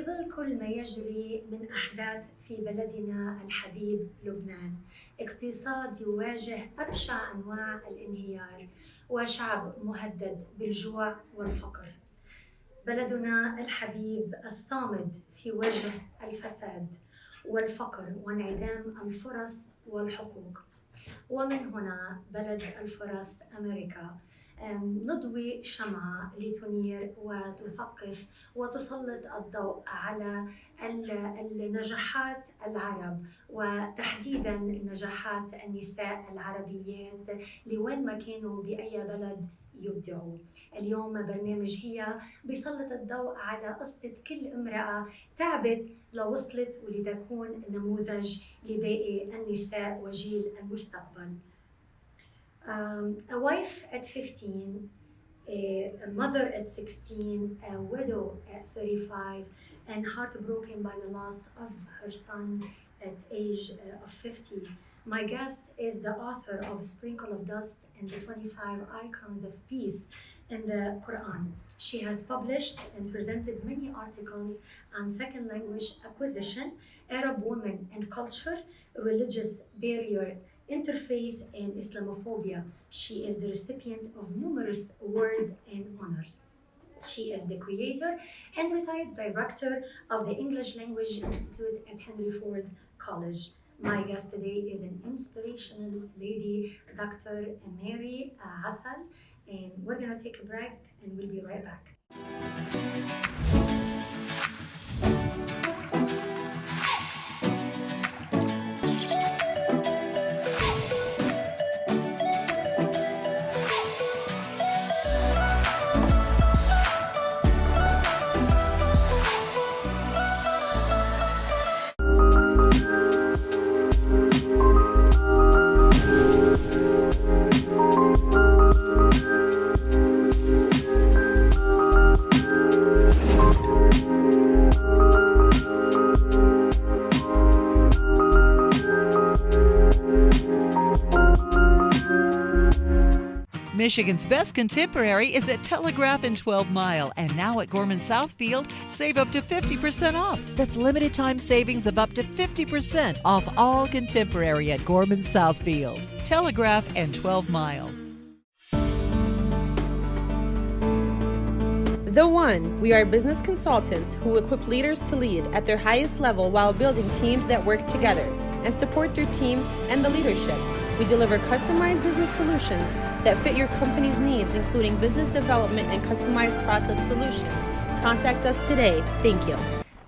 ظل كل ما يجري من أحداث في بلدنا الحبيب لبنان، اقتصاد يواجه أبشع أنواع الانهيار، وشعب مهدد بالجوع والفقر. بلدنا الحبيب الصامد في وجه الفساد والفقر وانعدام الفرص والحقوق. ومن هنا بلد الفرص أمريكا نضوي شمعة لتنير وتثقف وتسلط الضوء على النجاحات العرب، وتحديداً نجاحات النساء العربيات لوين ما كانوا بأي بلد يبدعوا. اليوم برنامج هيا بيسلط الضوء على قصة كل امرأة تعبت لوصلت ولتكون نموذج لباقي النساء وجيل المستقبل. A wife at 15, a mother at 16, a widow at 35, and heartbroken by the loss of her son at age of 50. My guest is the author of A Sprinkle of Dust and the 25 Icons of Peace in the Quran. She has published and presented many articles on second language acquisition, Arab women and culture, religious barrier, interfaith, and Islamophobia. She is the recipient of numerous awards and honors. She is the creator and retired director of the English Language Institute at Henry Ford College. My guest today is an inspirational lady, Dr.Mary Assel, and we're gonna take a break and we'll be right back. Michigan's best contemporary is at Telegraph in 12 Mile, and now at Gorman Southfield, save up to 50% off. That's limited time savings of up to 50% off all contemporary at Gorman Southfield. Telegraph and 12 Mile. The One. We are business consultants who equip leaders to lead at their highest level while building teams that work together and support their team and the leadership. We deliver customized business solutions that fit your company's needs, including business development and customized process solutions. Contact us today. Thank you.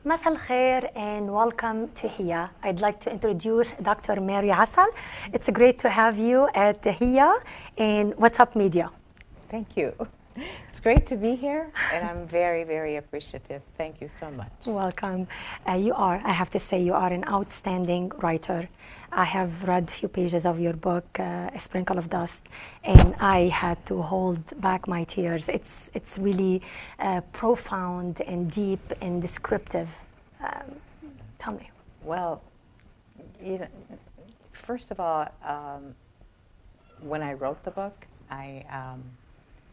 مساء الخير and welcome to Heya. I'd like to introduce Dr. Mary Assel. It's great to have you at Heya and What's Up Media. Thank you. It's great to be here, and I'm very, very appreciative. Thank you so much. Welcome. I have to say, you are an outstanding writer. I have read a few pages of your book, A Sprinkle of Dust, and I had to hold back my tears. It's really profound and deep and descriptive. Tell me. Well, first of all, when I wrote the book, I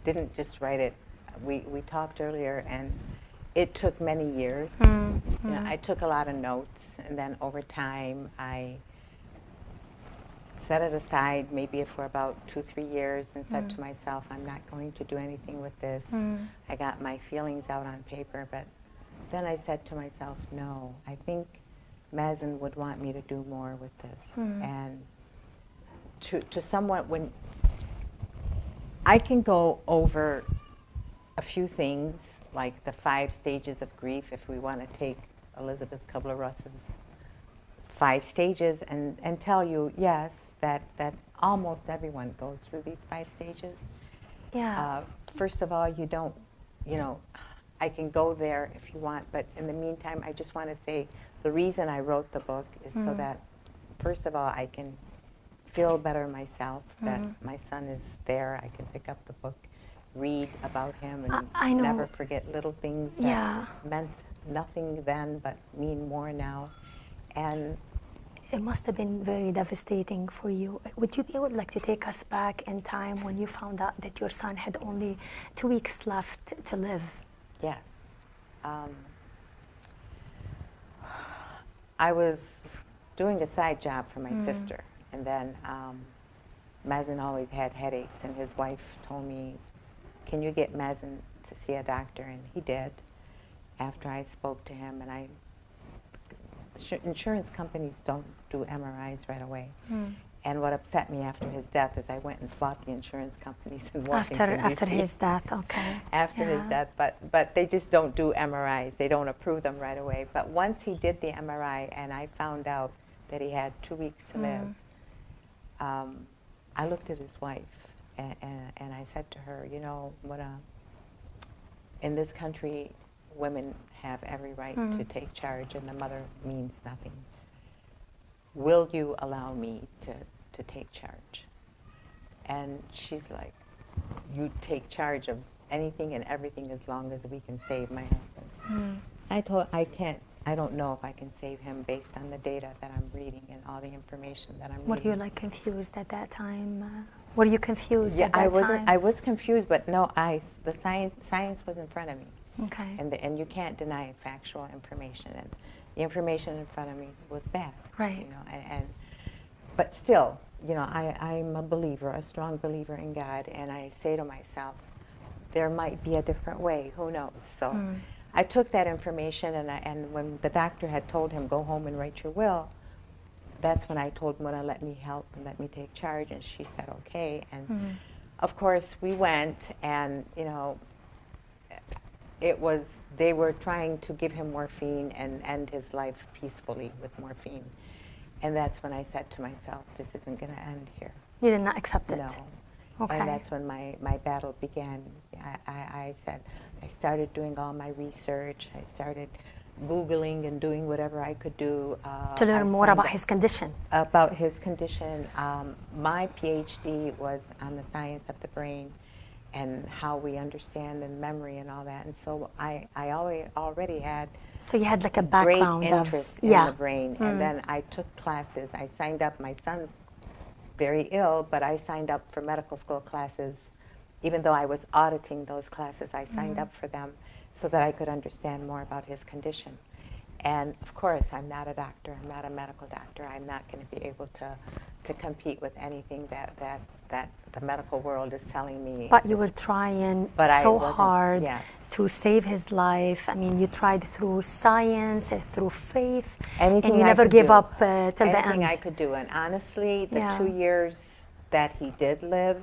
didn't just write it. We talked earlier, and it took many years. I took a lot of notes, and then over time I set it aside maybe for about 2-3 years and said to myself, I'm not going to do anything with this. I got my feelings out on paper, but then I said to myself, no, I think Mazen would want me to do more with this. And to somewhat, when I can go over a few things, like the 5 stages of grief, if we want to take Elizabeth Kubler-Ross's 5 stages and tell you, yes, that almost everyone goes through these 5 stages. Yeah. First of all, you don't, I can go there if you want, but in the meantime, I just want to say the reason I wrote the book is so that, first of all, I can feel better myself, that my son is there. I can pick up the book, read about him, and I know. never forget little things that meant nothing then but mean more now. And it must have been very devastating for you. Would you be able to take us back in time when you found out that your son had only 2 weeks left to live? Yes. I was doing a side job for my sister, and then Mazen always had headaches, and his wife told me, can you get Mazen to see a doctor? And he did, after I spoke to him. And insurance companies don't do MRIs right away. And what upset me after his death is I went and fought the insurance companies in Washington, After DC. his death, okay. After his death, but they just don't do MRIs. They don't approve them right away. But once he did the MRI and I found out that he had 2 weeks to live, I looked at his wife and I said to her, you know, in this country, women have every right to take charge, and the mother means nothing. Will you allow me to take charge? And she's like, you take charge of anything and everything as long as we can save my husband. I don't know if I can save him based on the data that I'm reading and all the information that I'm reading. Were you like confused at that time? Were you confused at that time? I was confused, but no, the science was in front of me. Okay. And you can't deny factual information, and the information in front of me was bad. Right. You know, but still, you know, I'm a believer, a strong believer in God, and I say to myself, there might be a different way. Who knows? So I took that information, and when the doctor had told him, go home and write your will, that's when I told Mona, let me help and let me take charge, and she said okay. And of course we went, and you know, they were trying to give him morphine and end his life peacefully with morphine. And that's when I said to myself, this isn't going to end here. You did not accept it? No. Okay. And that's when my battle began. I said, I started doing all my research. I started Googling and doing whatever I could do. To learn more about his condition. About his condition. My PhD was on the science of the brain and how we understand and memory and all that. And so I already had so you had like a background great interest in the brain. And then I took classes. I signed up. My son's very ill, but I signed up for medical school classes. Even though I was auditing those classes, I signed up for them so that I could understand more about his condition. And of course, I'm not a doctor. I'm not a medical doctor. I'm not going to be able to compete with anything that the medical world is telling me. But you were trying so hard to save his life. I mean, you tried through science, through faith, anything and you never gave up till the end. Anything I could do. And honestly, the 2 years that he did live,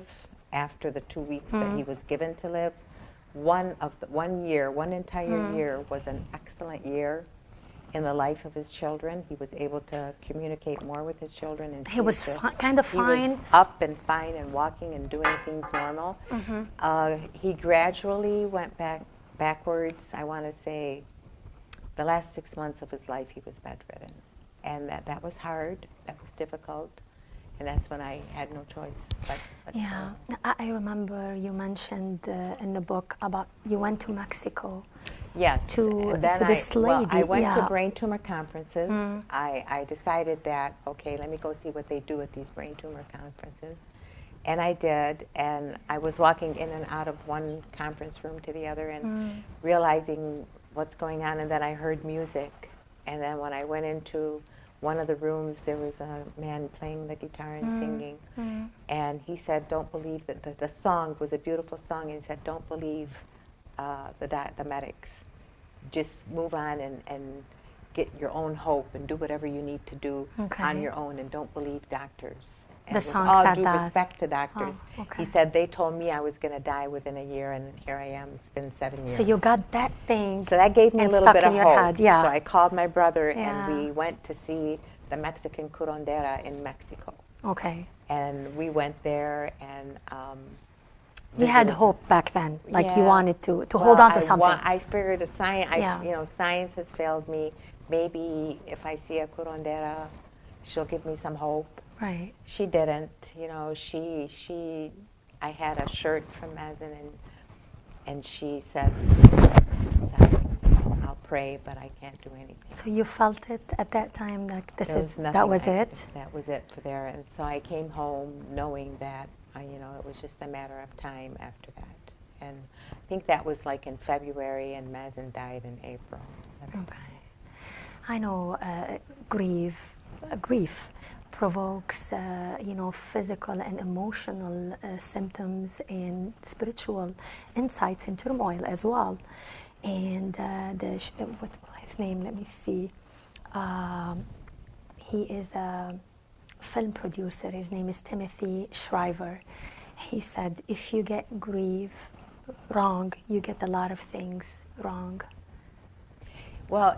after the 2 weeks that he was given to live, one entire year was an excellent year in the life of his children. He was able to communicate more with his children. And he was kind of fine. He was up and fine and walking and doing things normal. He gradually went backwards. I want to say the last 6 months of his life he was bedridden. And that was hard, that was difficult. And that's when I had no choice. But I remember you mentioned in the book about you went to Mexico. Yes. To this lady. Well, I went to brain tumor conferences. I decided that, okay, let me go see what they do at these brain tumor conferences. And I did. And I was walking in and out of one conference room to the other and realizing what's going on. And then I heard music. And then when I went into one of the rooms, there was a man playing the guitar and singing. And he said, don't believe that the song was a beautiful song. And he said, don't believe the medics. Just move on and get your own hope and do whatever you need to do on your own, and don't believe doctors. And the with song all said due that. respect to doctors, he said, they told me I was going to die within a year, and here I am. It's been 7 years. So you got that thing. So that gave me a little bit of hope. Head, yeah. So I called my brother, and we went to see the Mexican curandera in Mexico. Okay. And we went there, and you had hope back then, like you wanted to hold on to something. I figured science has failed me. Maybe if I see a curandera, she'll give me some hope. Right. She didn't. You know, I had a shirt from Mazen, and she said, I'll pray, but I can't do anything. So you felt it at that time, like that was it? That was it there. And so I came home knowing that, it was just a matter of time after that. And I think that was like in February, and Mazen died in April. Okay. I know grief provokes, physical and emotional symptoms and spiritual insights and turmoil as well. And what his name? Let me see. He is a film producer. His name is Timothy Shriver. He said, if you get grief wrong, you get a lot of things wrong. Well,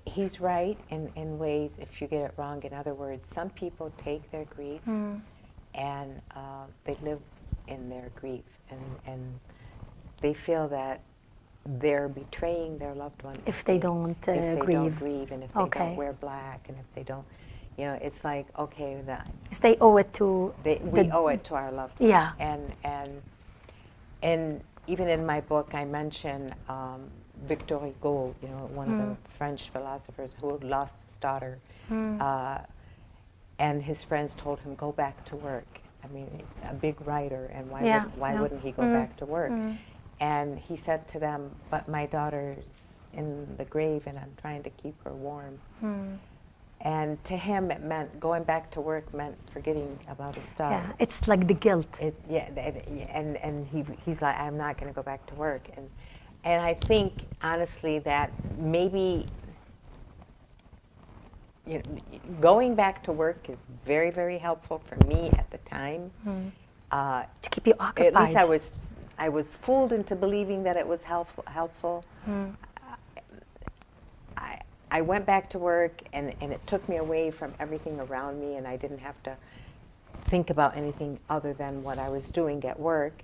he's right in ways if you get it wrong. In other words, some people take their grief and they live in their grief, and they feel that they're betraying their loved one if they don't if they grieve. don't grieve, and if they don't wear black, and if they don't, it's like, okay, they owe it to we owe it to our loved one. Yeah. And even in my book, I mention Victor Hugo, one of the French philosophers who lost his daughter, and his friends told him, go back to work. I mean, a big writer, and why wouldn't he go back to work? And he said to them, but my daughter's in the grave and I'm trying to keep her warm. And to him, it meant going back to work meant forgetting about his daughter. Yeah, it's like the guilt. And he's like, I'm not going to go back to work. And I think, honestly, that maybe going back to work is very, very helpful for me at the time. To keep you occupied. At least I was fooled into believing that it was helpful. I went back to work, and it took me away from everything around me, and I didn't have to think about anything other than what I was doing at work.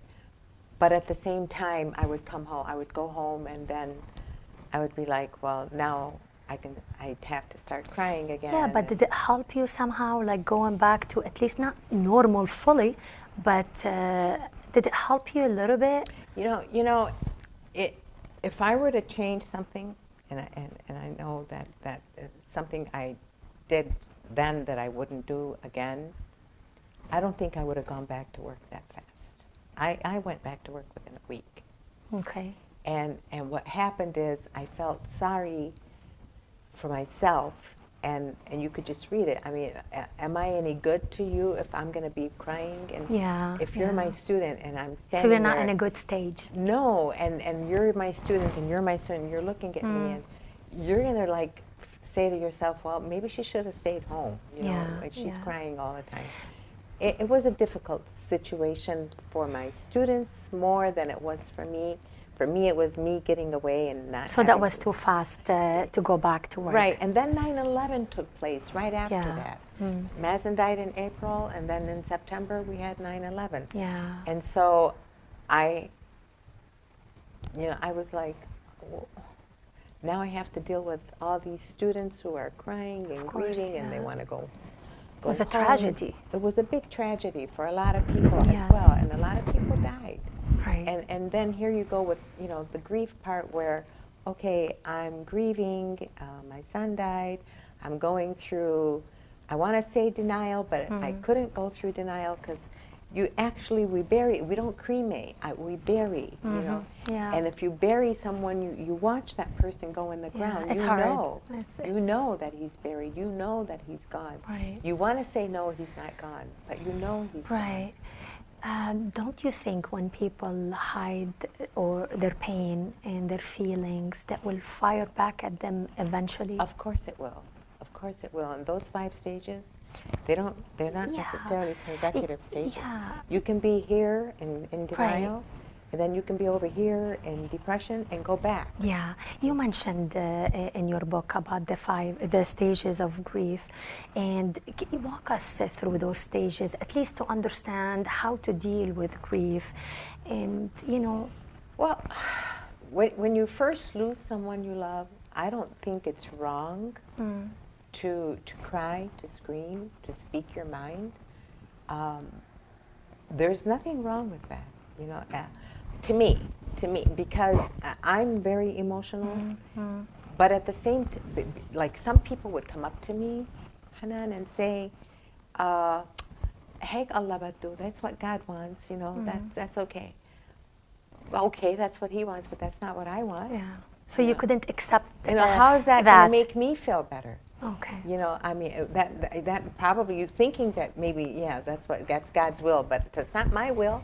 But at the same time, I would come home, I would go home, and then I would be like, well, now I'd have to start crying again. Yeah, but did it help you somehow, like going back to at least not normal fully, but did it help you a little bit? If I were to change something, and I know that it's something I did then that I wouldn't do again, I don't think I would have gone back to work that fast. I went back to work within a week. Okay. And what happened is I felt sorry for myself, and you could just read it. I mean, am I any good to you if I'm going to be crying? And if you're my student and I'm standing so you're not there, in a good stage. No, and you're my student and you're my student, you're looking at me, and you're going to like say to yourself, well, maybe she should have stayed home. Like she's crying all the time. It was a difficult situation for my students more than it was for me. For me, it was me getting away and not. So that was too fast to go back to work. Right, and then 9/11 took place right after that. Mazen died in April, and then in September we had 9/11. Yeah. And so I was like, well, now I have to deal with all these students who are crying and grieving, and they want to go. It was a tragedy. It was a big tragedy for a lot of people as well, and a lot of people died. Right. And then here you go with the grief part where, okay, I'm grieving, my son died, I'm going through, I want to say denial, but I couldn't go through denial because we bury, we don't cremate, we bury, Yeah. And if you bury someone, you watch that person go in the ground. It's hard. You know that he's buried, you know that he's gone. Right. You want to say no, he's not gone, but you know he's gone. Right. Don't you think when people hide or their pain and their feelings, that will fire back at them eventually? Of course it will. Of course it will. And those 5 stages, they're not necessarily consecutive stages. Yeah. You can be here in denial, and then you can be over here in depression and go back. Yeah. You mentioned in your book about the stages of grief, and can you walk us through those stages, at least to understand how to deal with grief, and Well, when you first lose someone you love, I don't think it's wrong to cry, to scream, to speak your mind. There's nothing wrong with that, to me, because I'm very emotional. But at the same time, like some people would come up to me, Hanan, and say, "Hey, Allah badu, that's what God wants, that's okay." Well, okay, that's what He wants, but that's not what I want. Yeah. So you couldn't accept how is that going to make me feel better? Okay. I mean, that probably you thinking that maybe, yeah, that's God's will, but it's not my will.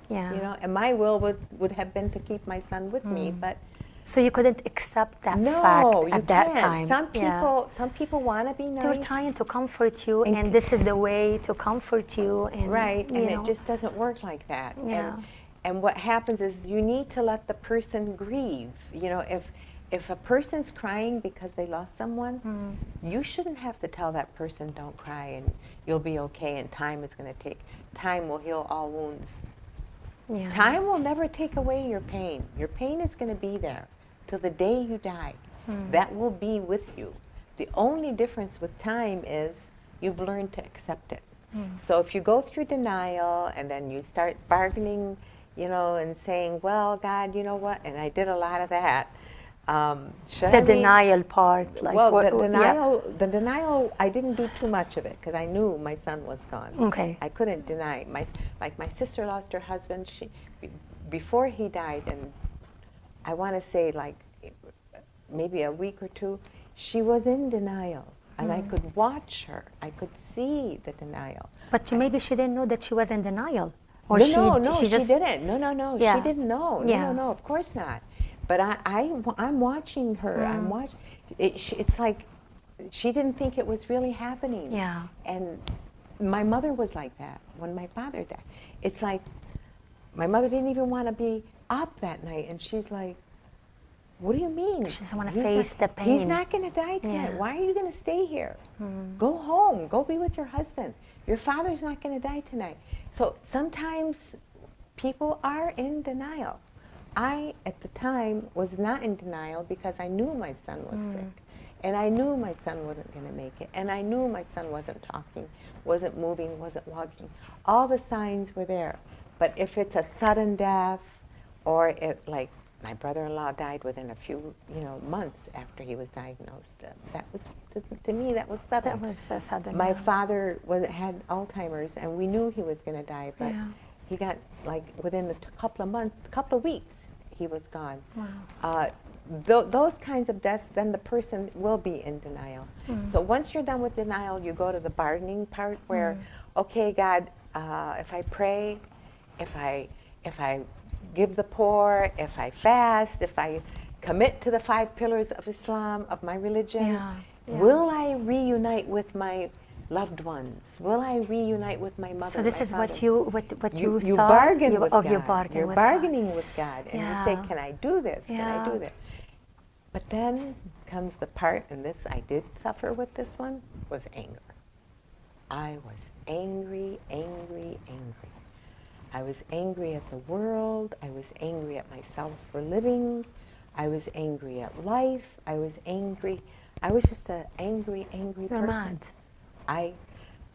Yeah. And my will would have been to keep my son with me, but so you couldn't accept that fact at that time. Some people want to be nice. They were trying to comfort you, and this is the way to comfort you. And, right, and it just doesn't work like that. Yeah. And what happens is you need to let the person grieve. If a person's crying because they lost someone, you shouldn't have to tell that person, don't cry and you'll be okay and time is going to take. Time will heal all wounds. Yeah. Time will never take away your pain. Your pain is going to be there till the day you die. That will be with you. The only difference with time is you've learned to accept it. So if you go through denial and then you start bargaining, and saying, well, God, you know what? And I did a lot of that. Denial part. Like the denial, I didn't do too much of it because I knew my son was gone. Okay. I couldn't deny. My sister lost her husband. Before he died, and I want to say like maybe a week or two, she was in denial. And I could watch her. I could see the denial. But maybe she didn't know that she was in denial. Or no, she didn't. No, yeah. She didn't know. No, of course not. But I'm watching her. I'm watching. It's like she didn't think it was really happening. Yeah. And my mother was like that when my father died. It's like my mother didn't even want to be up that night, and she's like, "What do you mean? She doesn't want to face the pain. He's not going to die tonight. Yeah. Why are you going to stay here? Go home. Go be with your husband. Your father's not going to die tonight." So sometimes people are in denial. I, at the time, was not in denial because I knew my son was sick. And I knew my son wasn't going to make it. And I knew my son wasn't talking, wasn't moving, wasn't walking. All the signs were there. But if it's a sudden death, or if, like, my brother-in-law died within a few, months after he was diagnosed. That was, to me, that was sudden. That was sudden. My father had Alzheimer's, and we knew he was going to die, but he got, like, within a couple of weeks, he was gone. Wow. Those kinds of deaths, then the person will be in denial. So once you're done with denial, you go to the bargaining part where, okay, God, if I pray, if I give the poor, if I fast, if I commit to the 5 pillars of Islam, of my religion, will I reunite with my loved ones? Will I reunite with my mother? So this is father? what you You thought. bargain with God. You bargain You're with bargaining God. with God, and you say, "Can I do this? Can I do this?" But then comes the part, and this I did suffer with. This one was anger. I was angry. I was angry at the world. I was angry at myself for living. I was angry at life. I was angry. I was just an angry person. You're mad.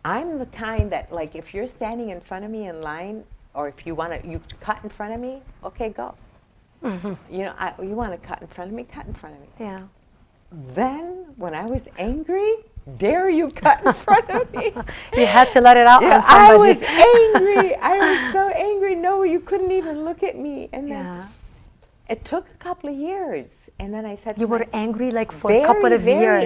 I'm the kind that, like, if you're standing in front of me in line, or if you cut in front of me, okay, go. You want to cut in front of me, cut in front of me. Yeah. Then, when I was angry, dare you cut in front of me? You had to let it out on somebody. I was angry. I was so angry. No, you couldn't even look at me. And then it took a couple of years. And then I said, you were angry like for a couple of years.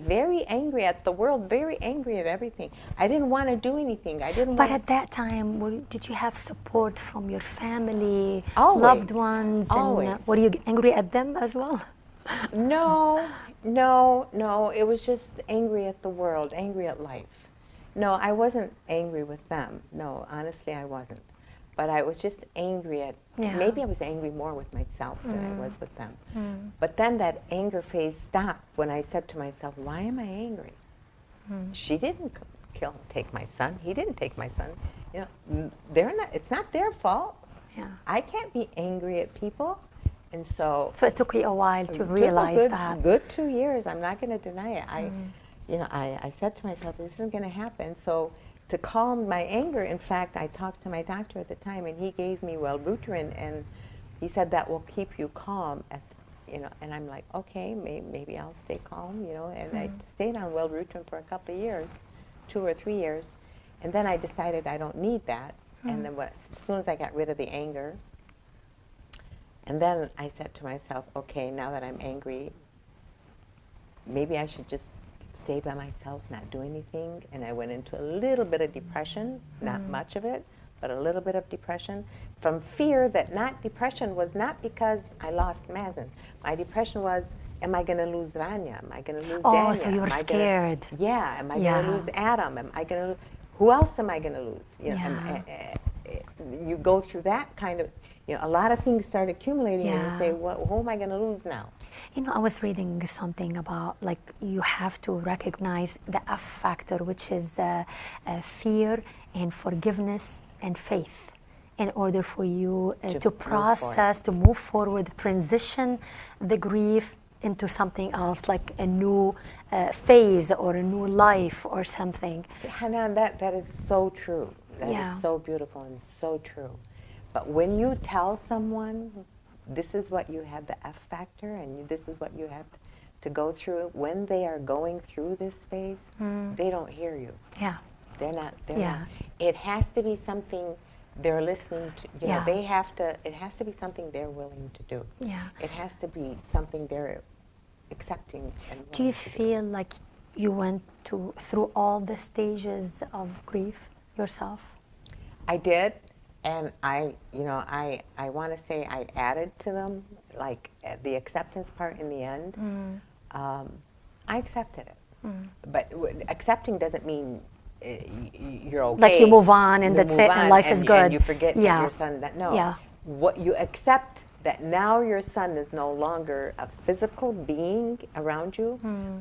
Very angry at the world, very angry at everything. I didn't want to do anything. But at that time, did you have support from your family, Always. loved ones? Always. And were you angry at them as well? No. It was just angry at the world, angry at life. No, I wasn't angry with them. No, honestly, I wasn't. But I was just angry at, maybe I was angry more with myself than I was with them. But then that anger phase stopped when I said to myself, why am I angry? She didn't take my son. He didn't take my son. It's not their fault. Yeah. I can't be angry at people. And so it took you a while to realize that. Good 2 years. I'm not going to deny it. I said to myself, this isn't going to happen. So to calm my anger, in fact, I talked to my doctor at the time, and he gave me Wellbutrin, and he said that will keep you calm. And I'm like, okay, maybe I'll stay calm, And I stayed on Wellbutrin for a couple of years, 2 or 3 years, and then I decided I don't need that. And then as soon as I got rid of the anger, And then I said to myself, okay, now that I'm angry, maybe I should just stay by myself, not do anything. And I went into a little bit of depression, not much of it, but a little bit of depression from fear that depression was not because I lost Mazen. My depression was, am I going to lose Rania? Am I going to lose Dania? Oh, so you were scared. Am I going to lose Adam? Am I going to, who else am I going to lose? You know, you go through that kind of, you know, a lot of things start accumulating and you say, who am I going to lose now? You know, I was reading something about, like, you have to recognize the F factor, which is fear and forgiveness and faith, in order for you to process, to move forward, transition the grief into something else, like a new phase or a new life or something. Hanan, that is so true. That is so beautiful and so true. But when you tell someone, this is what you have, the F factor, and this is what you have to go through, when they are going through this phase, they don't hear you. Yeah. They're not. It has to be something they're listening to. You know, they have to. It has to be something they're willing to do. Yeah. It has to be something they're accepting. And do you feel like you went through all the stages of grief yourself? I did, and I want to say I added to them, like the acceptance part in the end. I accepted it, but accepting doesn't mean you're okay. Like you move on and that's it, and life is good. And you forget your son. What you accept, that now your son is no longer a physical being around you.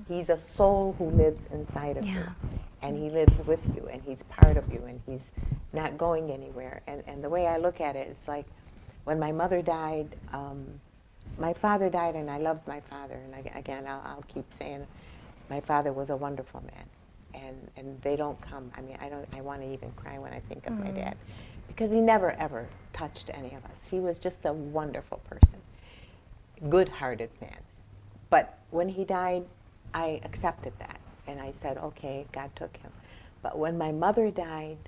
He's a soul who lives inside of you, and he lives with you, and he's part of you, and he's not going anywhere. And the way I look at it, it's like when my mother died. My father died, and I loved my father. And again, I'll keep saying, my father was a wonderful man. And they don't come. I mean, I want to even cry when I think of my dad, because he never ever touched any of us. He was just a wonderful person, good-hearted man. But when he died, I accepted that, and I said, okay, God took him. But when my mother died,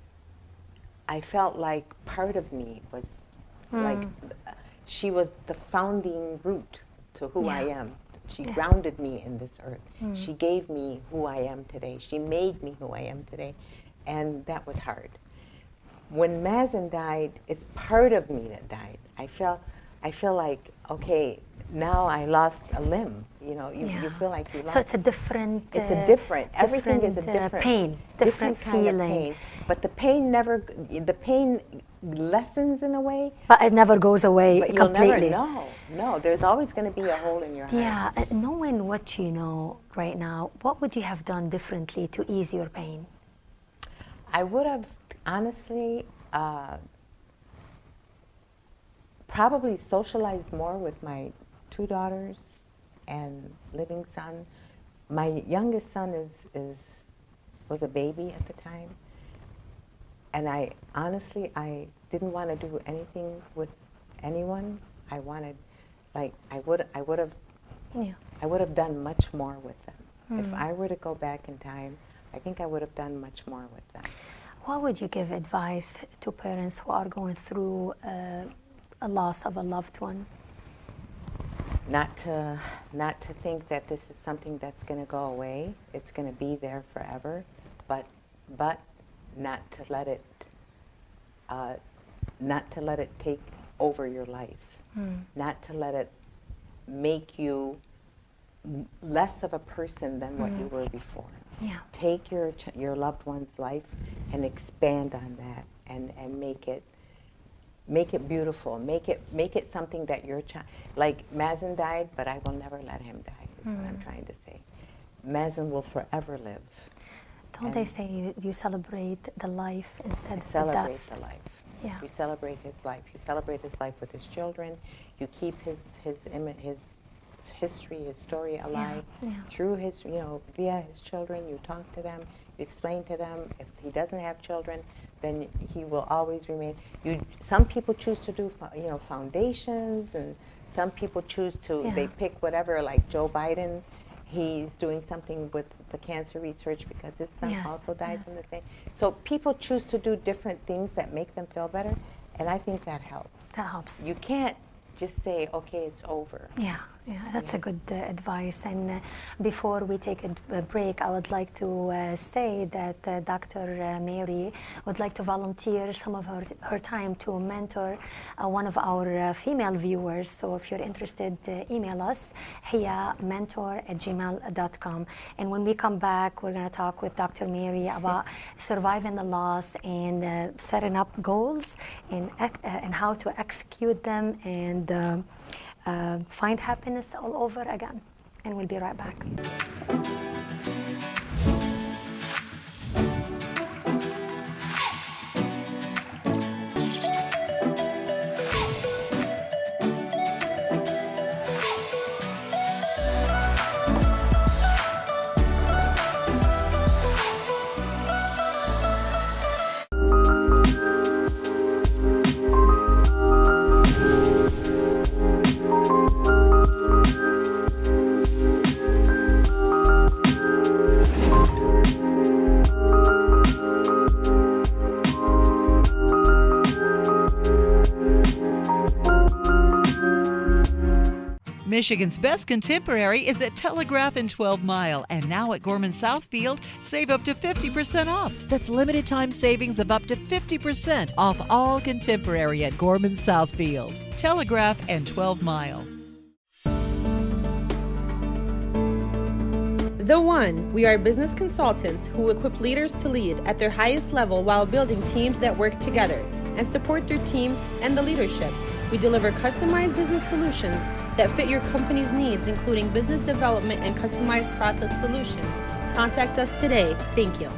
I felt like part of me was like, she was the founding root to who I am. She grounded me in this earth. She gave me who I am today. She made me who I am today. And that was hard. When Mazen died, it's part of me that died. I feel like, okay, now I lost a limb. You know, you feel like you lost. So it's a different. It's a different. Everything is a different pain, different feeling. Kind of pain. But the pain lessens in a way. But it never goes away but completely. No. There's always going to be a hole in your heart. Yeah, knowing what you know right now, what would you have done differently to ease your pain? I would have, honestly, probably socialized more with my 2 daughters and living son. My youngest son was a baby at the time. And I honestly didn't want to do anything with anyone. I wanted, like, I would have done much more with them. If I were to go back in time, I think I would have done much more with them. What would you give advice to parents who are going through a loss of a loved one? Not to think that this is something that's going to go away. It's going to be there forever, but not to let it take over your life. Not to let it make you less of a person than what you were before. Yeah. Take your loved one's life and expand on that, and make it beautiful. Make it something that your child, like Mazen died, but I will never let him die, is what I'm trying to say. Mazen will forever live. Don't they say you celebrate the life instead of the celebrate death? the life. Yeah. You celebrate his life. You celebrate his life with his children. You keep his history, his story alive through his, via his children. You talk to them. You explain to them. If he doesn't have children, then he will always remain. Some people choose to do, foundations, and some people choose to. They pick whatever, like Joe Biden. He's doing something with the cancer research because his son also died from the thing. So people choose to do different things that make them feel better, and I think that helps. That helps. You can't just say, okay, it's over. Yeah, that's a good advice. And before we take a break, I would like to say that Dr. Mary would like to volunteer some of her time to mentor one of our female viewers. So if you're interested, email us, heya@gmail.com. And when we come back, we're going to talk with Dr. Mary about surviving the loss and setting up goals and how to execute them and find happiness all over again. And we'll be right back. Michigan's best contemporary is at Telegraph and 12 Mile, and now at Gorman Southfield, save up to 50% off. That's limited time savings of up to 50% off all contemporary at Gorman Southfield, Telegraph and 12 Mile. The One, we are business consultants who equip leaders to lead at their highest level while building teams that work together and support their team and the leadership. We deliver customized business solutions that fit your company's needs, including business development and customized process solutions. Contact us today. Thank you.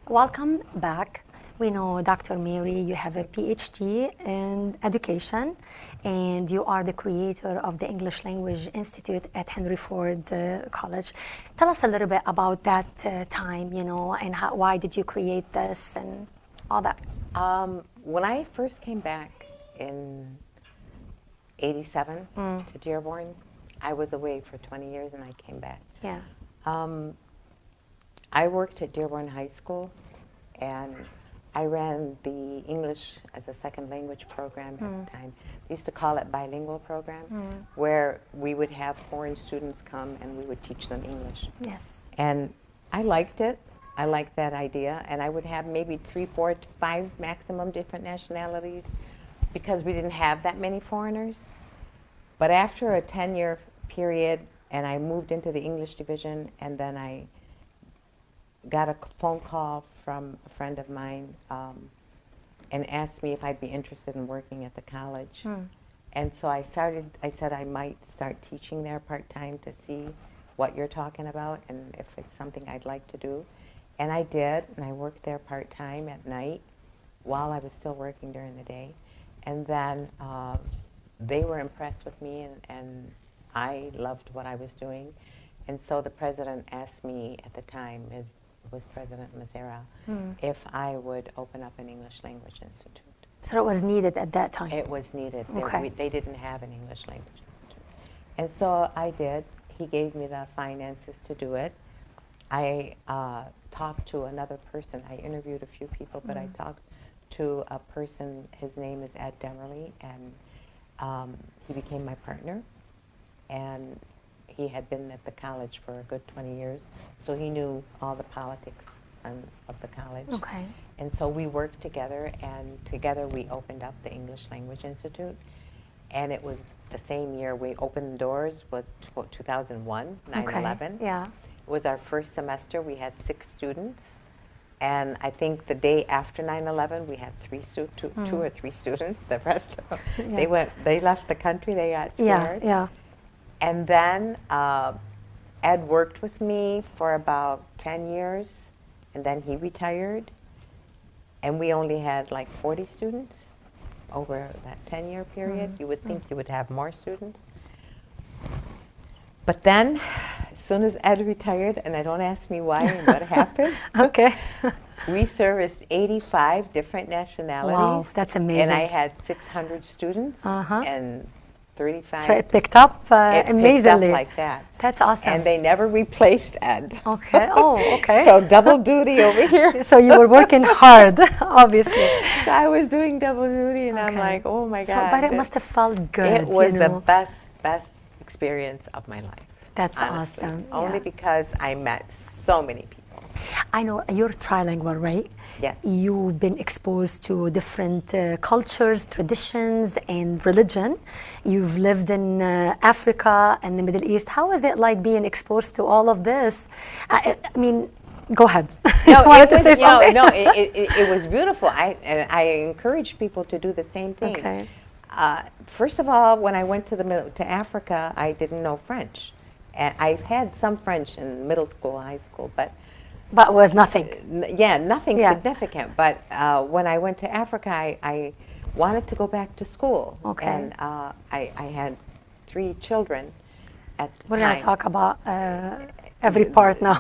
Welcome back. We know, Dr. Mary, you have a PhD in education, and you are the creator of the English Language Institute at Henry Ford College. Tell us a little bit about that time, and why did you create this and all that? When I first came back in 87 to Dearborn, I was away for 20 years and I came back. Yeah. I worked at Dearborn High School, and I ran the English as a second language program at the time. They used to call it bilingual program, where we would have foreign students come and we would teach them English. Yes. And I liked it. I liked that idea, and I would have maybe 3, 4, 5 maximum different nationalities, because we didn't have that many foreigners. But after a 10-year period, and I moved into the English division, and then I got a phone call from a friend of mine and asked me if I'd be interested in working at the college. And so I said I might start teaching there part-time to see what you're talking about and if it's something I'd like to do. And I did, and I worked there part-time at night while I was still working during the day. And then they were impressed with me, and I loved what I was doing. And so the president asked me at the time, it was President Mazera, if I would open up an English Language Institute. So it was needed at that time? It was needed. Okay. They didn't have an English Language Institute. And so I did. He gave me the finances to do it. I talked to another person. I interviewed a few people, but I talked to a person. His name is Ed Demerly, and he became my partner. And he had been at the college for a good 20 years, so he knew all the politics of the college. Okay. And so we worked together, and together we opened up the English Language Institute. And it was the same year we opened the doors, was 2001, 9/11. Yeah. It was our first semester. We had 6 students. And I think the day after 9/11, we had 2 or 3 students. The rest of them, they left the country. They got scared. Yeah. And then Ed worked with me for about 10 years, and then he retired. And we only had like 40 students over that 10-year period. You would think you would have more students. But then, as soon as Ed retired, and don't ask me why and what happened. Okay. We serviced 85 different nationalities. Wow, that's amazing. And I had 600 students. And 35. So it picked up It amazingly. picked up like that. That's awesome. And they never replaced Ed. Okay. Oh, okay. So double duty over here. So you were working hard, obviously. So I was doing double duty, and I'm Okay. like, oh my So, God. but it must have felt good. It was you the know. best experience of my life. That's honestly. awesome. Only Yeah. because I met so many people. I know you're trilingual, right? Yes. You've been exposed to different cultures, traditions, and religion. You've lived in Africa and the Middle East. How is it like being exposed to all of this? I mean, go ahead. No, You wanted to say something? no, it was beautiful. I encourage people to do the same thing. Okay. First of all, when I went to Africa, I didn't know French. And I've had some French in middle school, high school, but But it was nothing. nothing Yeah. significant. But when I went to Africa, I wanted to go back to school. Okay. And I had 3 children at the We're time. going to talk about every part now.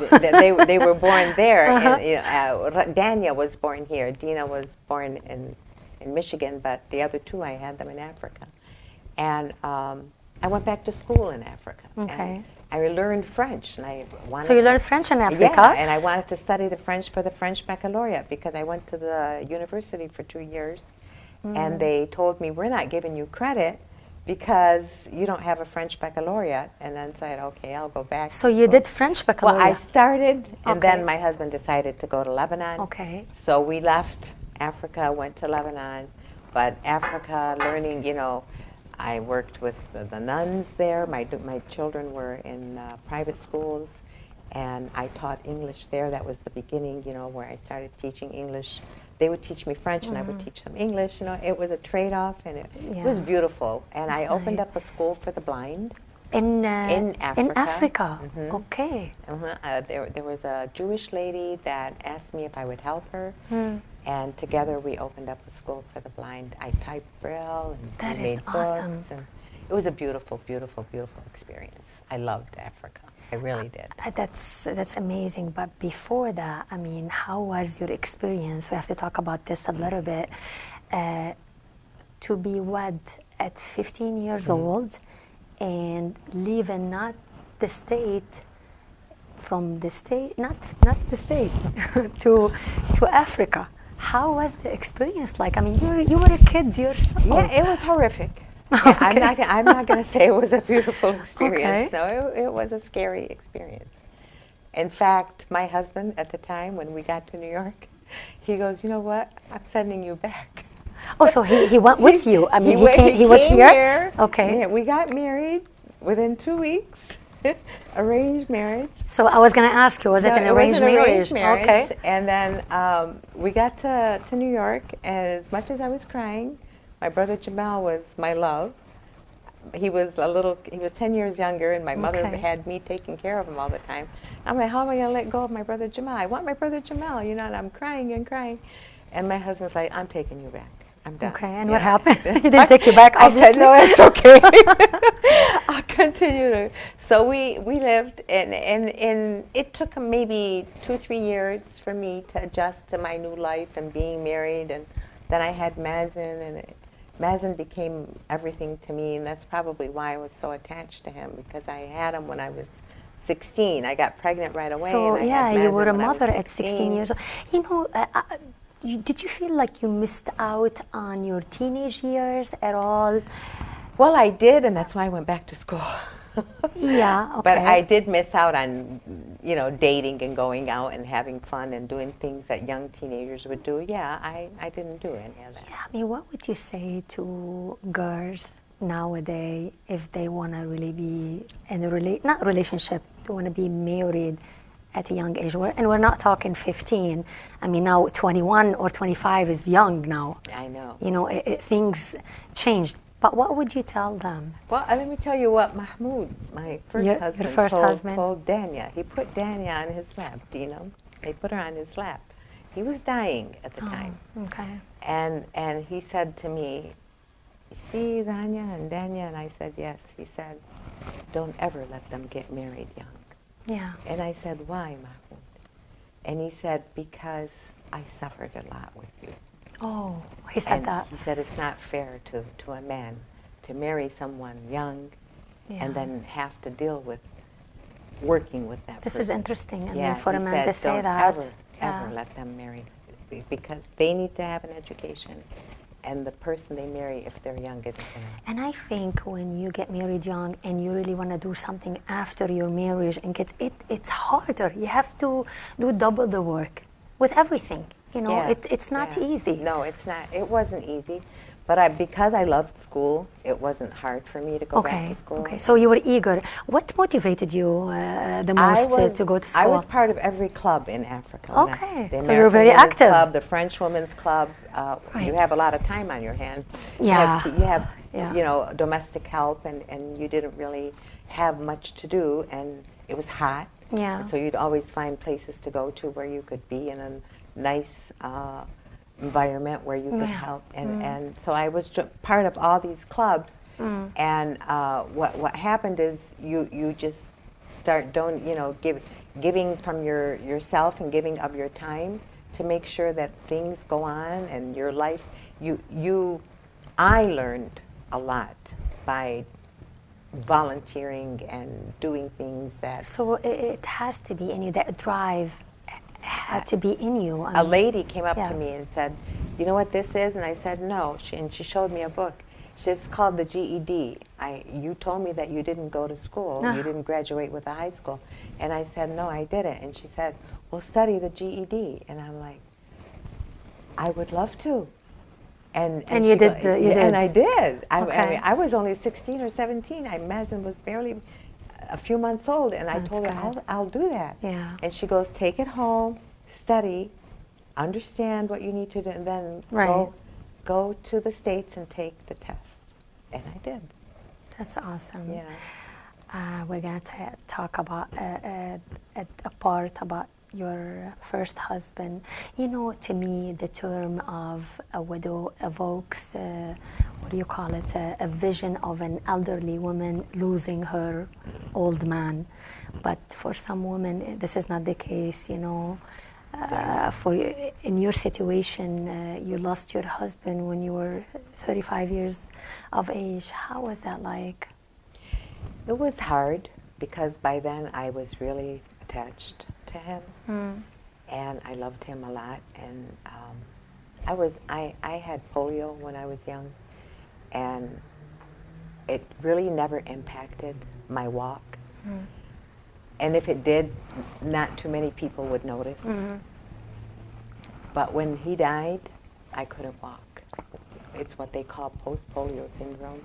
They were born there. Uh-huh. And, you know, Dania was born here. Dina was born in Michigan, but the other 2, I had them in Africa. And I went back to school in Africa. Okay. And I learned French, and I wanted So you learned French in Africa? Yeah, and I wanted to study the French for the French baccalaureate because I went to the university for 2 years, and they told me, we're not giving you credit because you don't have a French baccalaureate. And then said, okay, I'll go back. So you did French Well, baccalaureate? I started, and Okay. then my husband decided to go to Lebanon. Okay. So we left Africa, went to Lebanon, but Africa, learning, you know, I worked with the nuns there. My children were in private schools, and I taught English there. That was the beginning, you know, where I started teaching English. They would teach me French, and I would teach them English. You know, it was a trade-off, and it was beautiful. And That's I opened nice. up a school for the blind. In Africa. In Africa. Mhm. Okay. There was a Jewish lady that asked me if I would help her, and together we opened up a school for the blind. I typed Braille, and That we is made awesome. books, and it was a beautiful, beautiful, beautiful experience. I loved Africa. I really did. That's amazing. But before that, I mean, how was your experience? We have to talk about this a little bit. To be wed at 15 years old and leaving not the state from the state, not the state, to Africa. How was the experience like? I mean, you were a kid yourself. Yeah, it was horrific. Yeah, I'm not going to say it was a beautiful experience. Okay. No, it was a scary experience. In fact, my husband at the time, when we got to New York, he goes, you know what? I'm sending you back. Oh, so he went with you. I mean, he was came here? Okay. Yeah, we got married within 2 weeks. Arranged marriage. So I was going to ask you, was it an arranged marriage? Okay. Okay. And then we got to New York, and as much as I was crying, my brother Jamal was my love. He was 10 years younger, and my mother Okay. had me taking care of him all the time. I'm like, how am I going to let go of my brother Jamal? I want my brother Jamal, you know, and I'm crying and crying. And my husband's like, I'm taking you back. I'm done. Okay, and what happened? He didn't take you back, obviously? I said, no, it's okay. I'll continue to. So we lived, and it took maybe 2-3 years for me to adjust to my new life and being married. And then I had Mazen, and Mazen became everything to me, and that's probably why I was so attached to him, because I had him when I was 16. I got pregnant right away. So, and I yeah, had you Mazen were a when I was mother at 16 years old. You know, did you feel like you missed out on your teenage years at all? Well, I did, and that's why I went back to school. Yeah, okay. But I did miss out on, you know, dating and going out and having fun and doing things that young teenagers would do. Yeah, I didn't do any of that. Yeah, I mean, what would you say to girls nowadays if they want to really be in a not relationship, they want to be married at a young age? And we're not talking 15. I mean, now 21 or 25 is young now. I know. You know, things changed. But what would you tell them? Well, let me tell you what Mahmoud, my first Your husband, first husband. told Dania. He put Dania on his lap, Dino. They put her on his lap. He was dying at the time. Okay. And he said to me, you see Dania and Dania? And I said, yes. He said, don't ever let them get married young. Yeah. And I said, why, Mahmoud? And he said, because I suffered a lot with you. Oh, he said And that. he said, it's not fair to a man to marry someone young Yeah. and then have to deal with working with that This person. is interesting. I Yeah, mean, for he a man said, to say don't that. ever, Yeah. ever let them marry, because they need to have an education, and the person they marry, if they're young, isn't going to. And I think when you get married young and you really want to do something after your marriage and get it's harder. You have to do double the work with everything. You know, Yeah, it's not yeah. easy. No, it's not. It wasn't easy, but because I loved school, it wasn't hard for me to go back to school. Okay, so you were eager. What motivated you the most to go to school? I was part of every club in Africa. Okay, The so you were very American Women's active. Club, the French Women's Club. Right. You have a lot of time on your hands. Yeah. You have Yeah. you know, domestic help, and you didn't really have much to do, and it was hot. Yeah. And so you'd always find places to go to where you could be in a nice environment where you could Yeah. help. And so I was part of all these clubs. And what happened is you just start giving from yourself and giving of your time to make sure that things go on and your life. I learned a lot by volunteering and doing things that. So it has to be in you. That drive had to be in you. I A mean, lady came up yeah. to me and said, "You know what this is?" And I said, "No." And she showed me a book. It's called the GED. You told me that you didn't go to school. No. You didn't graduate with a high school. And I said, "No, I didn't." And she said, "Well, study the GED." And I'm like, "I would love to." And you she did, you did. And I did. I Okay. mean, I was only 16 or 17. Mazen was barely a few months old, and I That's told her, good. I'll do that. Yeah. And she goes, "Take it home, study, understand what you need to do, and then Right. go to the States and take the test." And I did. That's awesome. Yeah. We're going to talk about a part about your first husband. You know, to me, the term of a widow evokes, what do you call it, a vision of an elderly woman losing her old man. But for some women, this is not the case, you know. In your situation, you lost your husband when you were 35 years of age. How was that like? It was hard because by then I was really attached to him, and I loved him a lot. And I had polio when I was young, and it really never impacted my walk. And if it did, not too many people would notice. But when he died, I couldn't walk. It's what they call post-polio syndrome.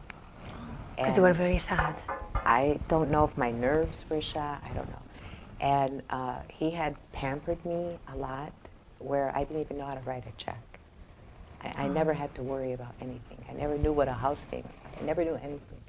Because you were very sad. I don't know if my nerves were shot, I don't know. And he had pampered me a lot, where I didn't even know how to write a check. I never had to worry about anything. I never knew what a house payment was. I never knew anything.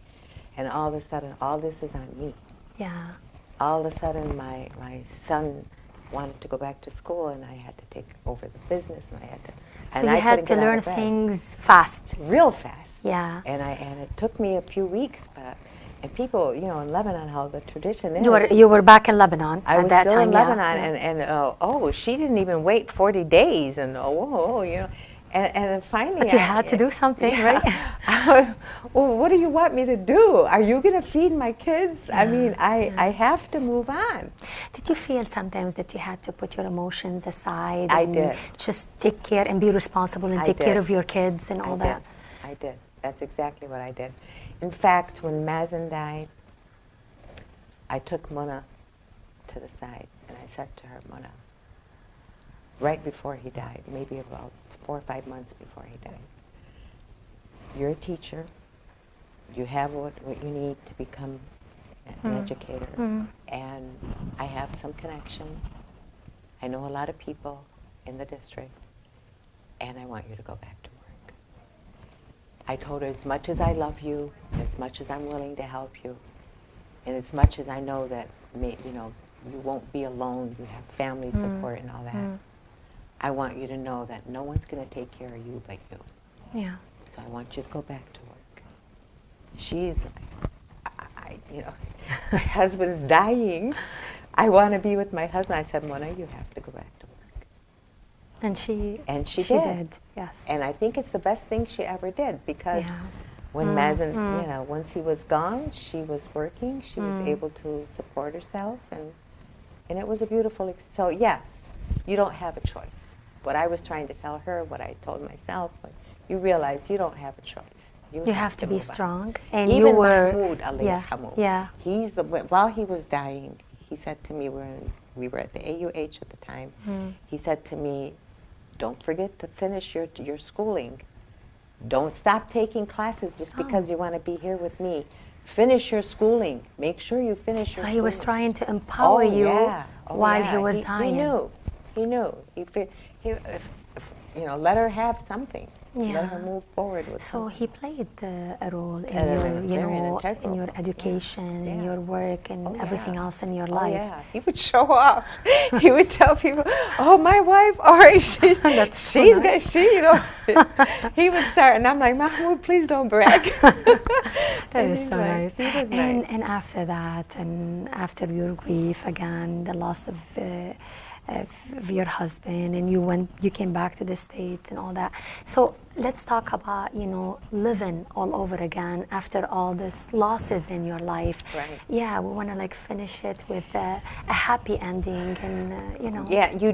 And all of a sudden, all this is on me. Yeah. All of a sudden, my son wanted to go back to school, and I had to take over the business, and I had to. So and you I had couldn't to get out learn of bed. things fast. Real fast. Yeah. And it took me a few weeks, but and people, you know, in Lebanon, how the tradition is. You were back in Lebanon I at was that still time. in yeah, Lebanon, yeah. and she didn't even wait 40 days, and you know, and then finally. But you had to do something, yeah. right? Well, what do you want me to do? Are you going to feed my kids? I mean, I have to move on. Did you feel sometimes that you had to put your emotions aside I and did. just take care and be responsible and I take care did. of your kids and all that? I did. That's exactly what I did. In fact, when Mazen died, I took Mona to the side, and I said to her, "Mona," right before he died, maybe about 4 or 5 months before he died, "You're a teacher. You have what you need to become an educator, and I have some connections. I know a lot of people in the district, and I want you to go back to work." I told her, as much as I love you, as much as I'm willing to help you, and as much as I know that you won't be alone, you have family support and all that, I want you to know that no one's going to take care of you but you. Yeah. So I want you to go back to work. She's like, my husband's dying. I want to be with my husband. I said, "Mona, you have to go back to work." And she And she did. did. Yes. And I think it's the best thing she ever did, because Yeah. when Mazen, you know, once he was gone, she was working. She was able to support herself, and it was a beautiful. So yes, you don't have a choice. What I was trying to tell her, what I told myself, you realize you don't have a choice. You have to be strong, and even you were. Mahmoud, he's the while he was dying, he said to me, we were at the AUH at the time. He said to me, "Don't forget to finish your schooling. Don't stop taking classes just because you want to be here with me. Finish your schooling. Make sure you finish your schooling." So he was trying to empower you while he was dying. He knew. You know, let her have something. Let her move forward with So something. he played a role in your, in your education, in your work, and everything else in your life. Yeah, he would show off. He would tell people, "Oh, my wife, Ari, she's got, you know." He would start, and I'm like, "Mahmoud, please don't brag." That is so nice. He was nice. And after that, and after your grief again, the loss of your husband, and you came back to the States and all that. So let's talk about, you know, living all over again after all these losses in your life. Right. Yeah, we want to like finish it with a happy ending, and you know. Yeah, you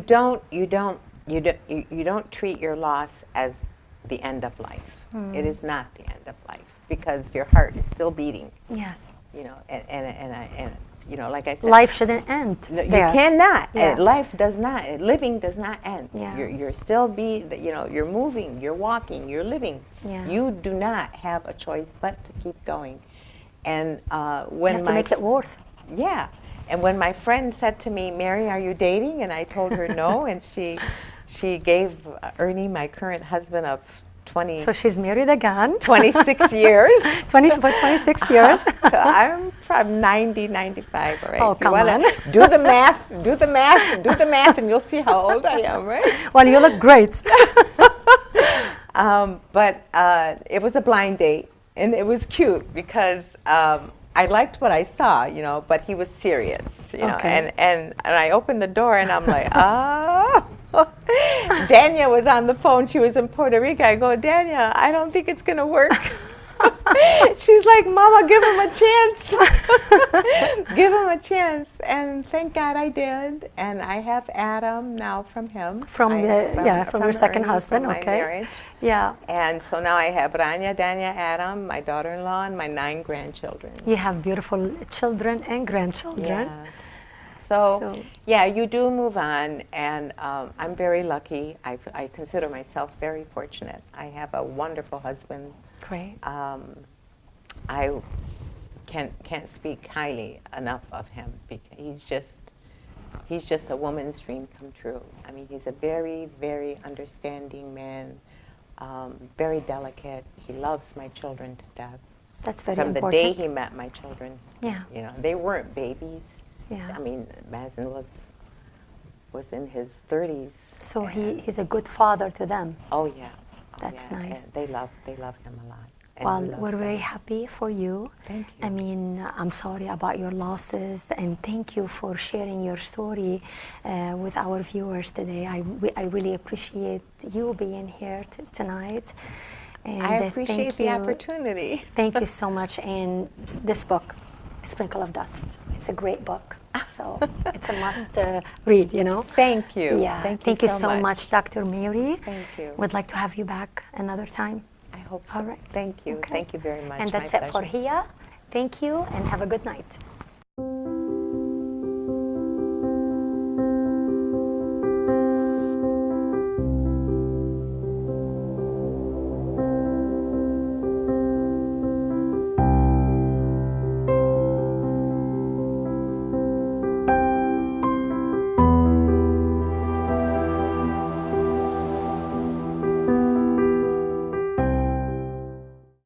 don't treat your loss as the end of life. It is not the end of life, because your heart is still beating. Yes. You know, and you know, like I said, life shouldn't end. No, you cannot. Yeah. Life does not. Living does not end. Yeah. You're still you know, you're moving, you're walking, you're living. Yeah. You do not have a choice but to keep going. And when you have to make it worth. Yeah. And when my friend said to me, "Mary, are you dating?" and I told her no, and she gave Ernie, my current husband, of 20. So she's married again. 26 years. 26 years. So I'm probably 90, 95, all right? Oh, come on. Do the math, and you'll see how old I am, right? Well, you look great. But it was a blind date, and it was cute because I liked what I saw, you know, but he was serious, you know. And I opened the door, and I'm like, oh. Dania was on the phone. She was in Puerto Rico. I go, "Dania, I don't think it's going to work." She's like, "Mama, give him a chance." Give him a chance. And thank God I did. And I have Adam now from him. From your second husband, from my marriage. Yeah. And so now I have Rania, Dania, Adam, my daughter-in-law, and my 9 grandchildren. You have beautiful children and grandchildren. Yeah. So, yeah, you do move on, and I'm very lucky. I consider myself very fortunate. I have a wonderful husband. Great. I can't speak highly enough of him, because he's just a woman's dream come true. I mean, he's a very, very understanding man, very delicate. He loves my children to death. That's very important. From the day he met my children, yeah, you know, they weren't babies. Yeah. I mean, Mazen was in his 30s. So he's a good father to them. Oh yeah. That's nice. And they love him a lot. Well, we're very happy for you. Thank you. I mean, I'm sorry about your losses, and thank you for sharing your story with our viewers today. I really appreciate you being here tonight. And I appreciate the opportunity. Thank you so much. And this book, Sprinkle of Dust, it's a great book. So it's a must read, you know. Thank you. Yeah. Thank you so much, Dr. Mary. Thank you. We'd like to have you back another time. I hope so. All right. Thank you. Okay. Thank you very much. And that's it for Heya. Thank you, and have a good night.